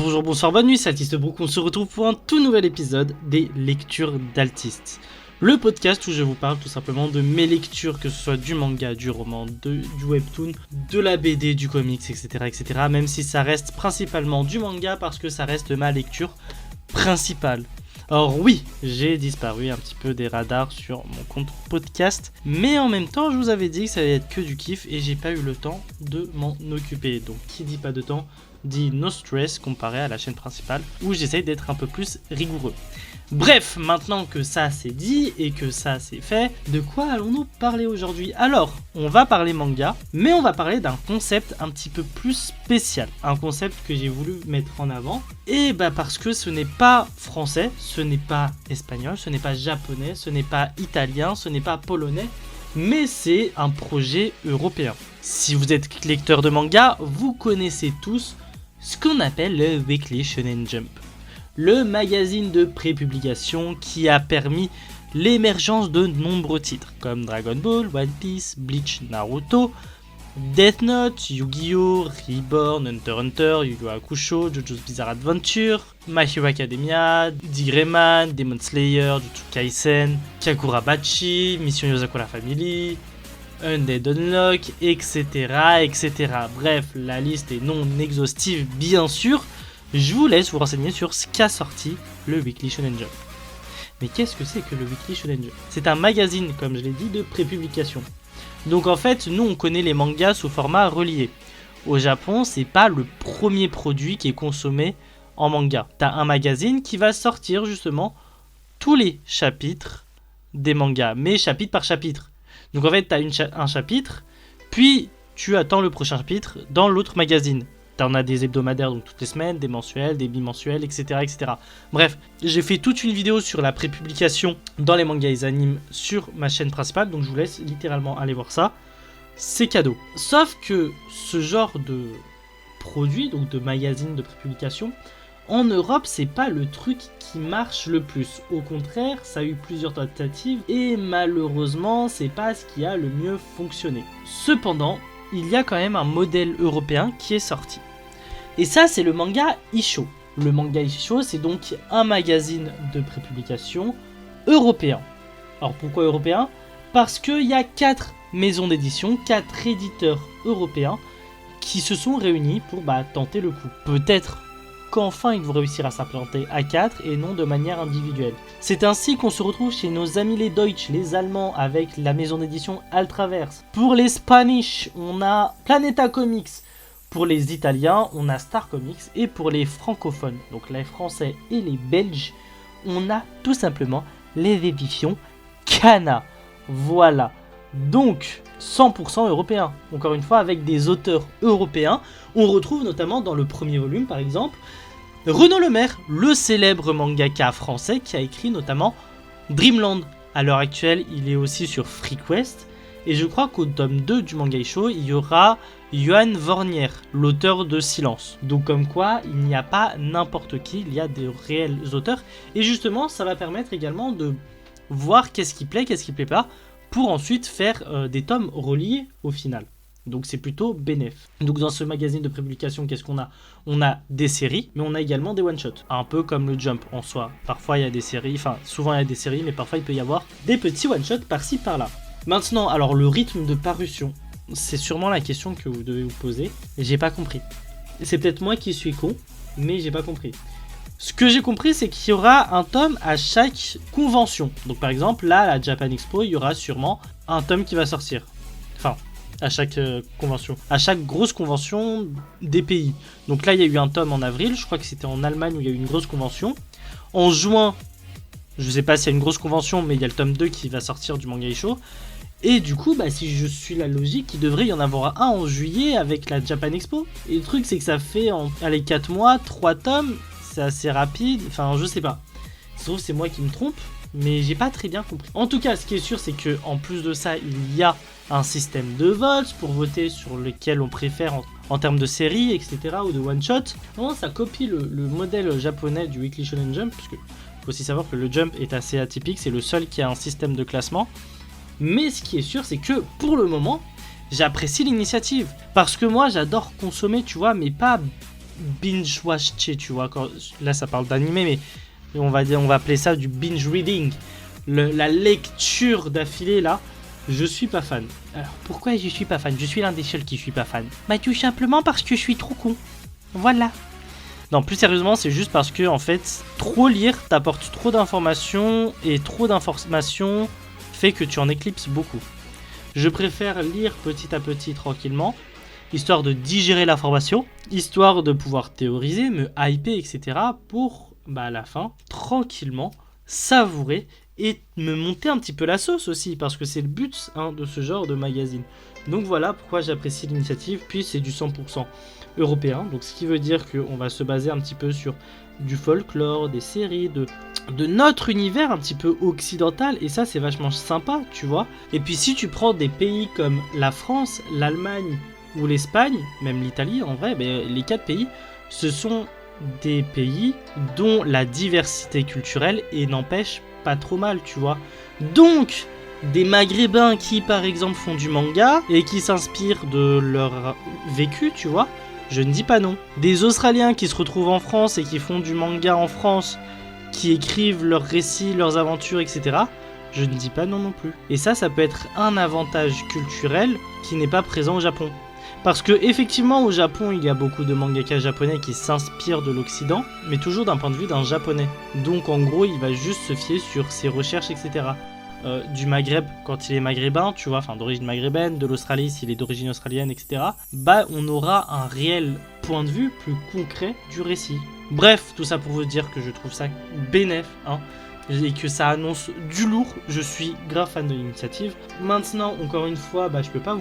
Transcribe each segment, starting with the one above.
Bonjour, bonsoir, bonne nuit, c'est Altiste Brook. On se retrouve pour un tout nouvel épisode des lectures d'Altiste. Le podcast où je vous parle tout simplement de mes lectures, que ce soit du manga, du roman, du webtoon, de la BD, du comics, etc., etc. Même si ça reste principalement du manga parce que ça reste ma lecture principale. Alors oui, j'ai disparu un petit peu des radars sur mon compte podcast, mais en même temps, je vous avais dit que ça allait être que du kiff et j'ai pas eu le temps de m'en occuper. Donc qui dit pas de temps dit no stress comparé à la chaîne principale où j'essaye d'être un peu plus rigoureux. Bref, maintenant que ça c'est dit et que ça c'est fait, de quoi allons-nous parler aujourd'hui? Alors, on va parler manga, mais on va parler d'un concept un petit peu plus spécial. Un concept que j'ai voulu mettre en avant, et bah parce que ce n'est pas français, ce n'est pas espagnol, ce n'est pas japonais, ce n'est pas italien, ce n'est pas polonais, mais c'est un projet européen. Si vous êtes lecteur de manga, vous connaissez tous ce qu'on appelle le Weekly Shonen Jump. Le magazine de prépublication qui a permis l'émergence de nombreux titres comme Dragon Ball, One Piece, Bleach, Naruto, Death Note, Yu-Gi-Oh!, Reborn, Hunter x Hunter, Yu-Yu Hakusho, JoJo's Bizarre Adventure, My Hero Academia, D-Gray-man, Demon Slayer, Jujutsu Kaisen, Kakurabachi, Mission Yozakura Family, Undead Unlock, etc., etc. Bref, la liste est non exhaustive bien sûr. Je vous laisse vous renseigner sur ce qu'a sorti le Weekly Shonen Jump. Mais qu'est-ce que c'est que le Weekly Shonen Jump? C'est un magazine, comme je l'ai dit, de prépublication. Donc en fait, nous on connaît les mangas sous format relié. Au Japon, c'est pas le premier produit qui est consommé en manga. T'as un magazine qui va sortir justement tous les chapitres des mangas, mais chapitre par chapitre. Donc en fait, t'as un chapitre, puis tu attends le prochain chapitre dans l'autre magazine. T'en as des hebdomadaires, donc toutes les semaines, des mensuels, des bimensuels, etc., etc. Bref, j'ai fait toute une vidéo sur la prépublication dans les mangas et les animes sur ma chaîne principale, donc je vous laisse littéralement aller voir ça. C'est cadeau. Sauf que ce genre de produit, donc de magazine de prépublication, en Europe, c'est pas le truc qui marche le plus. Au contraire, ça a eu plusieurs tentatives et malheureusement, c'est pas ce qui a le mieux fonctionné. Cependant, il y a quand même un modèle européen qui est sorti. Et ça, c'est le manga Isho. Le manga Isho, c'est donc un magazine de prépublication européen. Alors pourquoi européen? Parce qu'il y a 4 maisons d'édition, 4 éditeurs européens qui se sont réunis pour tenter le coup. Peut-être qu'enfin ils vont réussir à s'implanter à 4 et non de manière individuelle. C'est ainsi qu'on se retrouve chez nos amis les Deutsch, les Allemands, avec la maison d'édition Altraverse. Pour les Spanish, on a Planeta Comics. Pour les Italiens, on a Star Comics. Et pour les francophones, donc les Français et les Belges, on a tout simplement les éditions Kana. Voilà. Donc 100% européen. Encore une fois, avec des auteurs européens. On retrouve notamment dans le premier volume, par exemple, Renaud Lemaire, le célèbre mangaka français qui a écrit notamment Dreamland. À l'heure actuelle, il est aussi sur FreeQuest. Et je crois qu'au tome 2 du manga Isho, il y aura Johan Vornier, l'auteur de Silence. Donc comme quoi, il n'y a pas n'importe qui, il y a des réels auteurs. Et justement, ça va permettre également de voir qu'est-ce qui plaît, qu'est-ce qui plaît pas, pour ensuite faire des tomes reliés au final. Donc c'est plutôt bénéf. Donc dans ce magazine de prépublication, qu'est-ce qu'on a? On a des séries, mais on a également des one-shots. Un peu comme le Jump en soi. Parfois il y a des séries, enfin souvent il y a des séries, mais parfois il peut y avoir des petits one-shots par-ci par-là. Maintenant, alors le rythme de parution, c'est sûrement la question que vous devez vous poser. Et j'ai pas compris. C'est peut-être moi qui suis con, mais j'ai pas compris. Ce que j'ai compris, c'est qu'il y aura un tome à chaque convention. Donc par exemple, là, à la Japan Expo, il y aura sûrement un tome qui va sortir. Enfin, à chaque convention. À chaque grosse convention des pays. Donc là, il y a eu un tome en avril. Je crois que c'était en Allemagne où il y a eu une grosse convention. En juin, je sais pas s'il y a une grosse convention, mais il y a le tome 2 qui va sortir du manga Isho. Et du coup, si je suis la logique, il devrait y en avoir un en juillet avec la Japan Expo. Et le truc, c'est que ça fait, 4 mois, 3 tomes. C'est assez rapide, enfin je sais pas. Ça se trouve c'est moi qui me trompe, mais j'ai pas très bien compris. En tout cas, ce qui est sûr, c'est que en plus de ça, il y a un système de vote pour voter sur lequel on préfère en termes de série, etc. ou de one shot. Non, ça copie le modèle japonais du Weekly Shonen Jump, parce que faut aussi savoir que le Jump est assez atypique, c'est le seul qui a un système de classement. Mais ce qui est sûr, c'est que pour le moment, j'apprécie l'initiative, parce que moi j'adore consommer, tu vois, mais pas binge-watcher, tu vois. Là, ça parle d'animé, mais on va appeler ça du binge-reading. La lecture d'affilée, là, je suis pas fan. Alors, pourquoi je suis pas fan? Je suis l'un des seuls qui suis pas fan. Bah, tout simplement parce que je suis trop con. Voilà. Non, plus sérieusement, c'est juste parce que, en fait, trop lire t'apporte trop d'informations, et trop d'informations fait que tu en éclipses beaucoup. Je préfère lire petit à petit, tranquillement, histoire de digérer l'information, histoire de pouvoir théoriser, me hyper, etc. pour, à la fin, tranquillement, savourer et me monter un petit peu la sauce aussi, parce que c'est le but de ce genre de magazine. Donc voilà pourquoi j'apprécie l'initiative, puis c'est du 100% européen, donc ce qui veut dire qu'on va se baser un petit peu sur du folklore, des séries, de notre univers un petit peu occidental, et ça c'est vachement sympa, tu vois. Et puis si tu prends des pays comme la France, l'Allemagne ou l'Espagne, même l'Italie en vrai, les 4 pays, ce sont des pays dont la diversité culturelle et n'empêche pas trop mal, tu vois. Donc, des Maghrébins qui, par exemple, font du manga et qui s'inspirent de leur vécu, tu vois, je ne dis pas non. Des Australiens qui se retrouvent en France et qui font du manga en France, qui écrivent leurs récits, leurs aventures, etc., je ne dis pas non non plus. Et ça peut être un avantage culturel qui n'est pas présent au Japon. Parce que effectivement au Japon il y a beaucoup de mangaka japonais qui s'inspirent de l'Occident, mais toujours d'un point de vue d'un japonais. Donc en gros il va juste se fier sur ses recherches, etc. Du Maghreb quand il est maghrébin, tu vois, enfin d'origine maghrébine, de l'Australie s'il est d'origine australienne, etc. On aura un réel point de vue plus concret du récit. Bref, tout ça pour vous dire que je trouve ça bénef, et que ça annonce du lourd. Je suis grave fan de l'initiative. Maintenant, encore une fois, je peux pas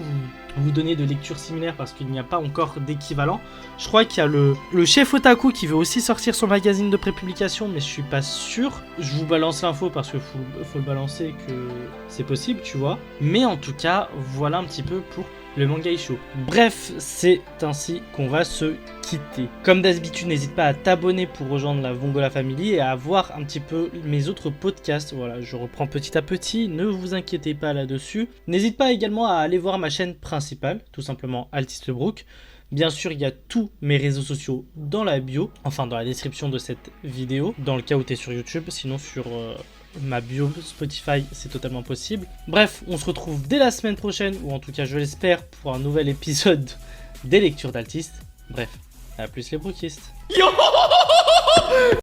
vous donner de lecture similaire parce qu'il n'y a pas encore d'équivalent. Je crois qu'il y a le chef otaku qui veut aussi sortir son magazine de prépublication, mais je suis pas sûr. Je vous balance l'info parce que faut le balancer, que c'est possible, tu vois. Mais en tout cas, voilà un petit peu pour le Manga Isho. Bref, c'est ainsi qu'on va se quitter. Comme d'habitude, n'hésite pas à t'abonner pour rejoindre la Vongola Family et à voir un petit peu mes autres podcasts. Voilà, je reprends petit à petit, ne vous inquiétez pas là-dessus. N'hésite pas également à aller voir ma chaîne principale, tout simplement Altistlebrook. Bien sûr, il y a tous mes réseaux sociaux dans la bio, enfin dans la description de cette vidéo, dans le cas où tu es sur YouTube, sinon sur ma bio Spotify, c'est totalement possible. Bref, on se retrouve dès la semaine prochaine, ou en tout cas je l'espère, pour un nouvel épisode des lectures d'Altiste. Bref, à plus les brookistes.